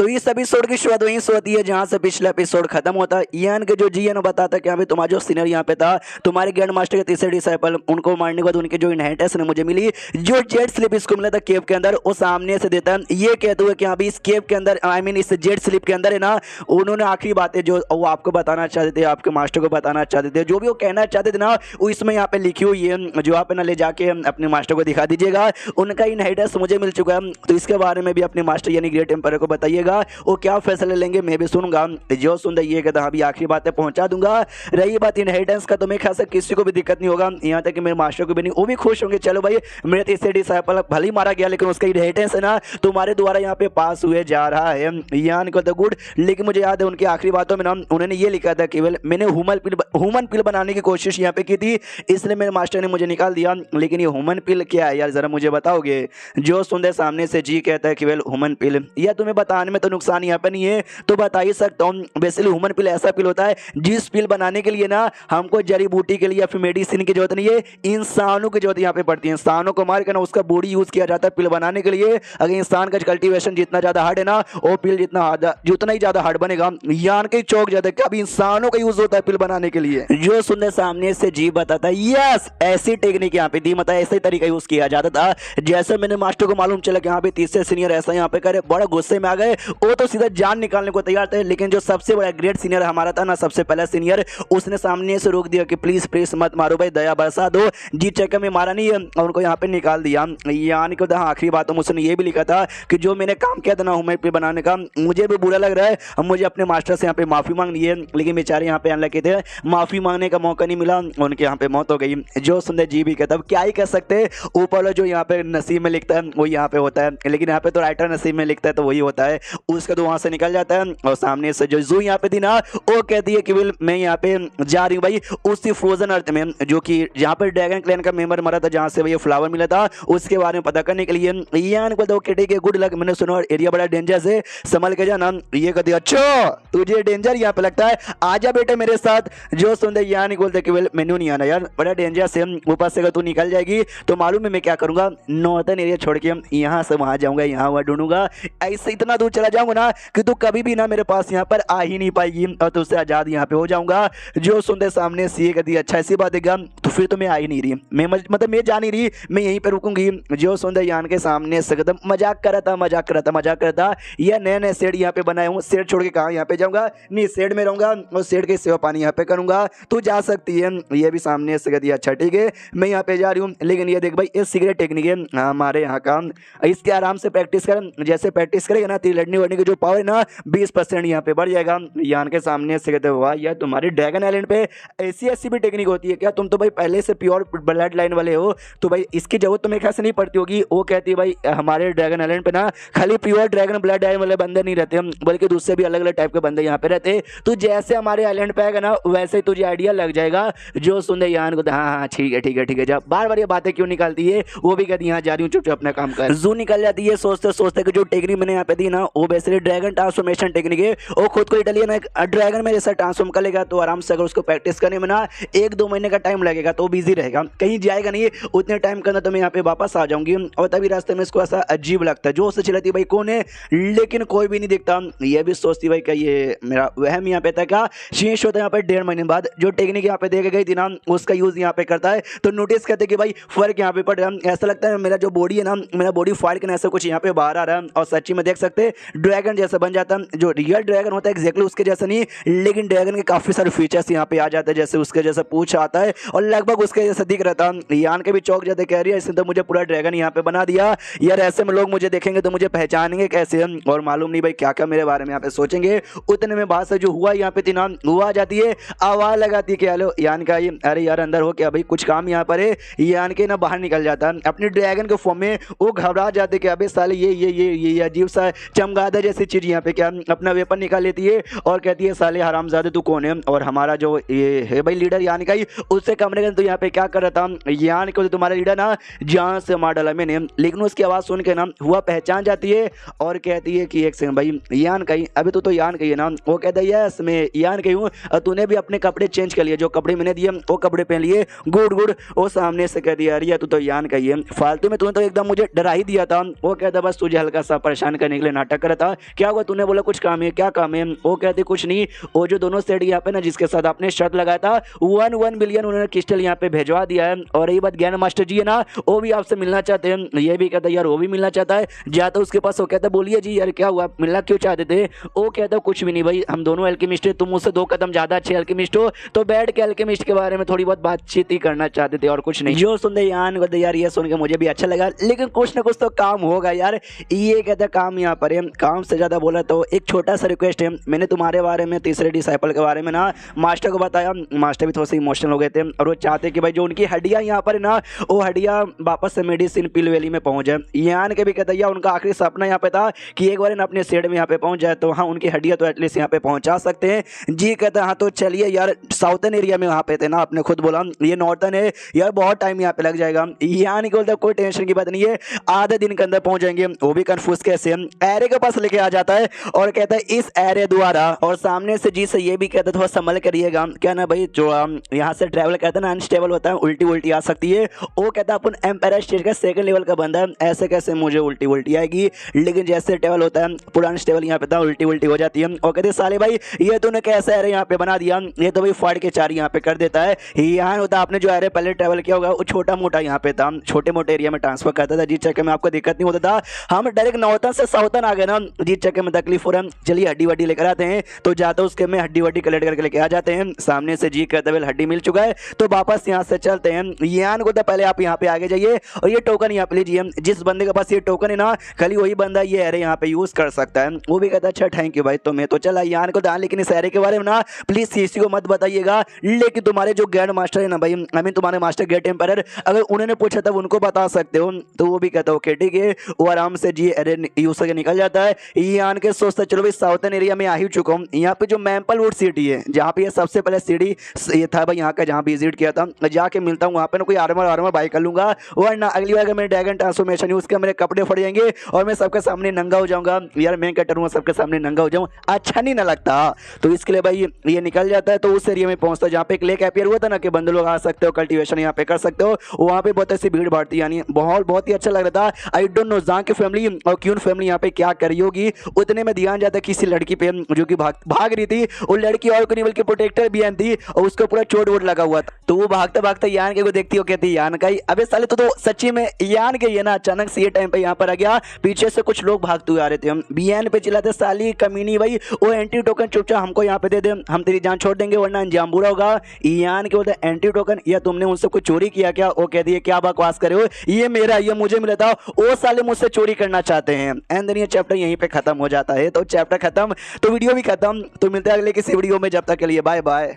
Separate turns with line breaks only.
तो इस एपिसोड की शुरुआत वहीं से होती है जहां से पिछला एपिसोड खत्म होता है। ईयान के जो जीएन बताता है कि अभी तुम्हारा जो सीनियर यहाँ पे था, तुम्हारे ग्रैंड मास्टर के तीसरे डिसाइपल, उनको मारने के बाद उनकी जो इनहेरिटेंस ने मुझे मिली, जो जेड स्लिप इसको मिला था केव के अंदर, वो सामने से देता है ये कहते हुए कि अभी इस केव के अंदर आई मीन इस जेड स्लिप के अंदर है ना, उन्होंने आखिरी बातें जो वो आपको बताना चाहते थे, आपके मास्टर को बताना चाहते थे, जो भी वो कहना चाहते थे ना, वो इसमें यहाँ पे लिखी हुई है, जो आप ना ले जाके अपने मास्टर को दिखा दीजिएगा। उनका इनहेरिटेंस मुझे मिल चुका है, तो इसके बारे में भी अपने मास्टर यानी ग्रेट एम्पायर को बताइएगा, वो क्या फैसले लेंगे मैं भी सुनूंगा। जो सुन रही है अभी आखिरी बातें पहुंचा दूंगा। रही बात इनहेरिटेंस का, तो मेरे ख्याल से किसी को भी दिक्कत नहीं होगा, यहाँ तक कि मेरे मास्टर को भी नहीं, वो भी खुश होंगे। चलो भाई मेरे तीसरे डिसाइपल भले ही मारा गया, लेकिन उसका इनहेरिटेंस है ना तुम्हारे द्वारा यहाँ पे पास हुए जा रहा है। यान को तो गुड। लेकिन मुझे याद है उनकी आखिरी बातों में ना उन्होंने ये लिखा था, केवल मैंने ह्यूमन पिल बनाने की कोशिश यहाँ पे की थी, इसलिए मेरे मास्टर ने मुझे निकाल दिया। लेकिन ये ह्यूमन पिल क्या है यार, जरा मुझे बताओगे। जो सुंदर सामने से जी कहता है केवल ह्यूमन पिल, या तुम्हें बताने में तो नुकसान यहाँ पे नहीं है, तो बता ही सकता हूँ। बेसिकली ह्यूमन पिल ऐसा पिल होता है जिस पिल बनाने के लिए ना हमको जड़ी बूटी के लिए या फिर मेडिसिन की जरूरत नहीं है, इंसानों की जरूरत यहाँ पे पड़ती है। इंसानों को मार कर ना उसका बॉडी यूज किया जाता है पिल बनाने के लिए। अगर इंसान का कल्टीवेशन जितना ज्यादा हार्ड है ना, वो पिल जितना ही ज्यादा हार्ड बनेगा। यान के चौक ज्यादा कभी इंसानों का यूज होता है पिल बनाने के लिए। जो सुनने सामने से जी बताता है यस ऐसी टेक्निक यहाँ पे दी, मतलब ऐसे ही तरीका यूज किया जाता था। जैसे मैंने मास्टर को मालूम चला कि यहाँ पे तीसरे सीनियर ऐसा यहाँ पे करे, बड़ा गुस्से में आ गए, वो तो सीधा जान निकालने को तैयार थे। लेकिन जो सबसे बड़ा ग्रेट सीनियर हमारा था ना, सबसे पहला सीनियर, उसने सामने से रोक दिया कि प्लीज प्लीज मत मारो भाई, दया बरसा दो। जी चक्कर में मारा नहीं है और उनको यहाँ पे निकाल दिया। यानी कि आखिरी बातों में उसने ये भी लिखा था कि जो मैंने काम किया था ना ह्यूमन पिल बनाने का, मुझे भी बुरा लग रहा है, अब मुझे अपने मास्टर से यहाँ पे माफी मांगनी है। लेकिन बेचारे यहाँ पे अनलकी थे, माफी मांगने का मौका नहीं मिला, उनके यहाँ पे मौत हो गई। जो सुंदर जी भी कहता, क्या ही कर सकते, ऊपर जो यहाँ पे नसीब में लिखता है वो यहाँ पे होता है। लेकिन यहाँ पे तो राइटर नसीब में लिखता है तो वही होता है, उसका तो वहां से निकल जाता है। और सामने से जो जू यहाँ पे थी ना, वो कहती है कि मैं यहाँ पे जा रही हूँ भाई उसी फ्रोजन अर्थ में, जो कि जहाँ पर ड्रैगन क्लैन का मेंबर मरा था, जहाँ से भाई फ्लावर मिला था, उसके बारे में पता करने के लिए। यान को तो ठीक है गुड लक, मैंने सुना एरिया बड़ा डेंजर से, संभल के जाना। ये कहती है अच्छा तुझे डेंजर यहाँ पे लगता है, आजा बेटे मेरे साथ। जो सुनते यान बोलते कि मेन्यू नहीं आना यार, बड़ा डेंजर से, ऊपर से अगर तू निकल जाएगी तो मालूम है मैं क्या करूंगा, नॉर्थन एरिया छोड़ के यहाँ से वहां जाऊंगा, यहाँ वहां ढूंढूंगा, ऐसे इतना दूर चला जाऊंगा ना कि तू कभी भी ना मेरे पास यहाँ पर आ ही नहीं पाएगी और तुझसे आजाद यहाँ पे हो जाऊंगा। जो सुनते सामने सीए कहती अच्छा ऐसी बात है क्या, तो फिर तो मैं आ ही नहीं रही, मैं मतलब मैं जा नहीं रही, मैं यहीं पे रुकूंगी। जो सुंदर यान के सामने से एकदम मजाक कर रहा था, यह नए नए शेड यहाँ पे बनाए हूँ, शेड छोड़ के कहाँ यहाँ पे जाऊंगा, नहीं शेड में रहूंगा और शेड के सेवा पानी यहाँ पे करूंगा, तू जा सकती है। ये भी सामने से कहती अच्छा ठीक है मैं यहाँ पे जा रही हूँ। लेकिन ये देख भाई ये सिगरेट टेक्निक है हमारे यहाँ का, इसके आराम से प्रैक्टिस कर, जैसे प्रैक्टिस करेगा ना तेरी लड़ने वड़ने की जो पावर है ना 20% यहाँ पे बढ़ जाएगा। यान के सामने से कहते वाह यार तुम्हारी ड्रैगन आइलैंड पे ऐसी भी टेक्निक होती है क्या, तुम तो भाई पहले से प्योर ब्लड लाइन वाले हो, तो भाई इसकी जरूरत तो मेरे ख्याल से नहीं पड़ती होगी। वो कहती है भाई हमारे ड्रैगन आइलैंड पे ना खाली प्योर ड्रैगन ब्लड लाइन वाले बंदे नहीं रहते, बल्कि दूसरे भी अलग अलग टाइप के बंदे यहाँ पे रहते, तो जैसे हमारे आइलैंड पे आएगा ना वैसे ही तुझे आइडिया लग जाएगा। जो सुनते यान को हाँ ठीक है जब बार बार ये बातें क्यों निकालती है, वो भी कहती यहाँ जा रही हूँ चुपचाप अपना काम कर। जू निकल जाती है सोचते कि जो टेक्निक मैंने यहाँ पे दी ना वो बेसिकली ड्रैगन ट्रांसफॉर्मेशन टेक्निक है, वो खुद को इटालियन एक ड्रैगन में जैसा ट्रांसफॉर्म कर लेगा, तो आराम से अगर उसको प्रैक्टिस करने में ना 1-2 महीने का टाइम लगेगा तो बिजी रहेगा, कहीं जाएगा नहीं, उतने टाइम के अंदर तो मैं यहाँ पे वापस आ जाऊंगी। और तभी रास्ते में इसको ऐसा अजीब लगता है, जो उससे चिल्लाती भाई कौन है, लेकिन कोई भी नहीं दिखता। ये भी सोचती भाई क्या ये मेरा वहम यहाँ पे था क्या, शेष होता है यहाँ पे 1.5 महीने बाद जो टेक्निक यहाँ पे देखी गई थी ना उसका यूज यहाँ पे करता है, तो नोटिस करते कि भाई फर्क यहाँ पे पड़ रहा है। ऐसा लगता है मेरा जो बॉडी है ना, मेरा बॉडी फाइट करने ऐसा कुछ यहाँ पे बाहर आ रहा है, और सच्ची में देख सकते ड्रैगन जैसा बन जाता है, जो रियल ड्रैगन होता है एग्जैक्टली उसके जैसा नहीं, लेकिन ड्रैगन के काफी सारे फीचर्स यहाँ पे आ जाते हैं, जैसे उसके जैसा पूंछ आता है और लगभग उसके जैसा दिख रहा था। यान के भी चौक जाते कह रही है इसने तो मुझे पूरा ड्रैगन यहाँ पे बना दिया यार, ऐसे में लोग मुझे देखेंगे तो मुझे पहचानेंगे कैसे, और मालूम नहीं भाई क्या क्या मेरे बारे में यहाँ पे सोचेंगे। उतने में बात से जो हुआ यहाँ पे थी ना, हुआ जाती है आवाज लगाती है कि हेलो यान का, ये अरे यार अंदर हो क्या भाई कुछ काम यहाँ पर है। यान के ना बाहर निकल जाता है अपनी ड्रैगन के फॉर्म में, वो घबरा जाते कि अबे साले ये अजीब सा चमगादड़ जैसी चीज यहाँ पे क्या अपना वेपन निकाल लेती है और कहती है साले हरामजादे तू कौन है, और हमारा जो ये है भाई लीडर यान का ही, उससे कमरे के तो यहाँ पे क्या कर रहा था, यान को तुम्हारा लीडर ना जान से मार डाला मैंने। लेकिन उसकी आवाज सुन के ना हुआ पहचान जाती है और कहती है कि एक सेकंड भाई यान का ही, अभी तो यान का ही है ना। वो कहता है यस मैं यान का ही हूँ, तूने भी अपने कपड़े चेंज कर लिए, जो कपड़े मैंने दिए वो कपड़े पहन लिए, गुड। वो सामने से कह दिया अरे तू तो यान का ही है, फालतू में तूने तो एकदम मुझे डरा ही दिया था। वो कहता बस तुझे हल्का सा परेशान करने के लिए नाटक करा था, क्या हुआ तूने बोला कुछ काम है, क्या काम है? वो कहते कुछ नहीं, वो जो दोनों सेठ यहाँ पे ना जिसके साथ आपने शर्त लगाया था 1 बिलियन उन्होंने क्रिस्टल यहाँ पे भेजवा दिया है। और यही बात ग्रैंड मास्टर जी है ना वो भी आपसे मिलना चाहते हैं। ये भी कहता है यार वो भी मिलना चाहता है, जाता उसके पास। वो कहता बोलिए जी यार क्या हुआ, मिलना क्यों चाहते थे? वो कहता कुछ भी नहीं भाई, हम दोनों एल्केमिस्ट है, तुम मुझसे 2 कदम ज्यादा अच्छे एल्केमिस्ट हो, तो बैठ के एल्केमिस्ट के बारे में थोड़ी बहुत बातचीत ही करना चाहते थे और कुछ नहीं। जो सुनते यान को यार ये सुन के मुझे भी अच्छा लगा, लेकिन कुछ ना कुछ तो काम होगा यार। ये कहता काम यहाँ पर है, काम से ज्यादा बोला तो एक छोटा सा रिक्वेस्ट है। मैंने तुम्हारे बारे में तीसरे डिसाइपल के बारे में ना मास्टर को बताया, मास्टर भी थोड़े से इमोशनल हो गए थे और वो चाहते कि भाई जो उनकी हड्डियां यहाँ पर है ना वो हड्डियां वापस से मेडिसिन पिल वैली में पहुंच जाए। यान के भी कहता है उनका आखिरी सपना यहाँ पे था कि एक बार अपने शेड में यहाँ पे पहुंच जाए, तो हाँ उनकी हड्डियां तो एटलीस्ट यहाँ पे पहुंचा सकते हैं। जी कहता है हाँ तो चलिए यार, साउथर्न एरिया में वहाँ पे थे ना, आपने खुद बोला ये नॉर्थर्न है यार, बहुत टाइम यहाँ पे लग जाएगा। यान के बोलता कोई टेंशन की बात नहीं है, आधे दिन के अंदर पहुंच जाएंगे। वो भी कंफ्यूज कैसे एरे के पास लेके आ जाता है और कहता है इस एरे द्वारा, और सामने से जी से ये भी कहता है थोड़ा संभल करिएगा, क्या ना भाई जो यहाँ से ट्रैवल करता है ना अनस्टेबल होता है, उल्टी उल्टी आ सकती है। वो कहता है अपन एम्पायर स्टेज का 2nd लेवल का बंदा है, ऐसे कैसे मुझे उल्टी उल्टी आएगी, लेकिन जैसे ट्रैवल होता है पूरा अनस्टेबल यहाँ पे था, उल्टी उल्टी हो जाती है। और कहते साले भाई ये तूने कैसे एरे यहाँ पे बना दिया, ये तो भाई फाड़ के 4 यहाँ पे कर देता है। यहाँ होता आपने जो एरे पहले ट्रैवल किया होगा वो छोटा मोटा यहाँ पे था, छोटे मोटे एरिया में ट्रांसफर करता था, जिस चक्कर में आपको दिक्कत नहीं होता था। हम डायरेक्ट नॉर्थन से साउथर्न आ गए ना, जिस चक्कर में तकलीफ हो रहा है। चलिए हड्डी वड्डी लेकर आते हैं, तो जाता उसके में हड्डी वड्डी कलेक्ट करके लेके आ जाते हैं। सामने से जी कहते हुए हड्डी मिल चुका है, तो वापस यहाँ से चलते हैं। यान को तो पहले आप यहाँ पे आगे जाइए और ये टोकन यहाँ पे लीजिए, जिस बंदे के पास ये टोकन है ना खाली वही बंदा ये एरे यहाँ पे यूज कर सकता है। वो भी कहता है अच्छा थैंक यू भाई, तो मैं तो चला यान को दान, लेकिन इस एरे के बारे में ना प्लीज किसी को मत बताइएगा, लेकिन तुम्हारे जो ग्रैंड मास्टर है ना भाई, आई मीन तुम्हारे मास्टर ग्रेट एम्पायर, अगर उन्होंने पूछा तब उनको बता सकते हो। तो वो भी कहता है ओके ठीक है, वो आराम से जी एरे यूज करके निकल जाता है। यान के सोचता चलो भाई साउथर्न एरिया में आ ही चुका हूँ, यहाँ पे जो मैम्पलवुड सिटी है जहाँ पे सबसे पहले सिटी ये था भाई यहाँ का जहाँ विजिट किया था, जाके मिलता हूँ वहाँ पे ना कोई आर्मर बाई कर लूंगा, वरना अगली बार अगर मैंने ड्रैगन ट्रांसफॉर्मेशन यूज किया मेरे कपड़े फट जाएंगे और मैं सबके सामने नंगा हो जाऊंगा। यार मैं क्या करूँगा, सबके सामने नंगा हो जाऊँ, अच्छा नहीं ना लगता। तो इसके लिए भाई ये निकल जाता है, तो उस एरिया में पहुंचता है जहाँ पे एक लेक अपियर हुआ था ना कि बंदे लोग आ सकते हो, कल्टीवेशन यहाँ पे कर सकते हो। वहाँ पे बहुत ऐसी भीड़ भाड़ थी, यानी बहुत ही अच्छा लग रहा था। आई डोंट नो जहाँ की फैमिली और क्यून फैमिली यहाँ पे क्या कर रही होगी, उतने में ध्यान जाता है किसी लड़की पे जो कि भाग रही थी। वो लड़की और कोई नहीं बल्कि प्रोटेक्टर बियान थी और उसको पूरा चोट वोट लगा हुआ था। तो वो भागते भागते यान के को देखती हो, कहती यान का ही, अबे साले तो सच्ची में यान के ये ना अचानक से ये टाइम पे यहाँ पर आ गया, पीछे से कुछ लोग भागते हुए आ रहे थे। हम बियान पे चिल्लाते साली कमीनी भाई वो एंटी टोकन चुपचाप हमको यहाँ पे दे दे, हम तेरी जान छोड़ देंगे वरना अंजाम बुरा होगा। यान के बोलते एंटी टोकन, या तुमने उनसे कुछ चोरी किया क्या? वो कहती है क्या बकवास करे हो, ये मेरा, ये मुझे मिला था, वो साले मुझसे चोरी करना चाहते हैं। एंड देन ये चैप्टर यहीं पे खत्म हो जाता है। तो चैप्टर खत्म तो वीडियो भी खत्म। तो मिलते हैं अगले किसी वीडियो में, जब तक के लिए बाय बाय।